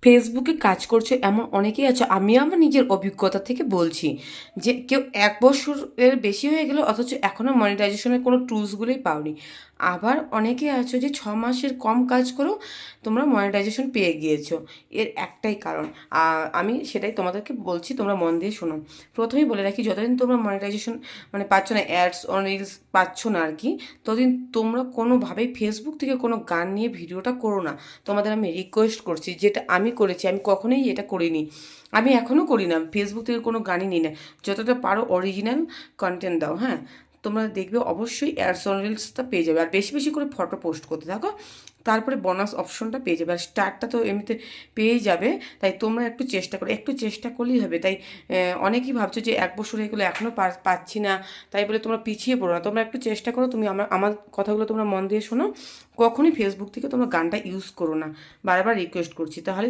ফেসবুকে কাজ করছে এমন অনেকেই আছে, আমি আমার নিজের অভিজ্ঞতা থেকে বলছি যে কেউ 1 বছরের বেশি হয়ে গেল অথচ এখনও মনিটাইজেশনের কোনো টুলসগুলোই পাওনি। আবার অনেকে আছো যে 6 মাসের কম কাজ করেও তোমরা মনিটাইজেশন পেয়ে গিয়েছো। এর একটাই কারণ, আমি সেটাই তোমাদেরকে বলছি, তোমরা মন দিয়ে শোনো। প্রথমেই বলে রাখি, যতদিন তোমরা মনিটাইজেশন পাচ্ছ না, অ্যাডস অন রিলস পাচ্ছ না আর কি, ততদিন তোমরা কোনোভাবেই ফেসবুক থেকে কোনো গান নিয়ে ভিডিওটা করো না। তোমাদের আমি রিকোয়েস্ট করছি, যেটা আমি করেছি, আমি কখনোই এটা করিনি, আমি এখনও করি না, ফেসবুক থেকে কোনো গানই নিই না। যতটা পারো অরিজিনাল কন্টেন্ট দাও। হ্যাঁ, তোমরা দেখবে অবশ্যই অ্যাডস অন রিলসটা পেয়ে যাবে, আর বেশি বেশি করে ফটো পোস্ট করতে থাকো, তারপরে বোনাস অপশনটা পেয়ে যাবে, আর স্টারটা তো এমনিতে পেয়েই যাবে। তাই তোমরা একটু চেষ্টা করো, একটু চেষ্টা করলেই হবে। তাই অনেকেই ভাবছো যে 1 বছর হয়ে গেলো এখনও পাচ্ছি না, তাই বলে তোমরা পিছিয়ে পড়ো না। তোমরা একটু চেষ্টা করো, তুমি আমার কথাগুলো তোমরা মন দিয়ে শোনো। কখনই ফেসবুক থেকে তোমরা গানটা ইউজ করো না, বারবার রিকোয়েস্ট করছি, তাহলে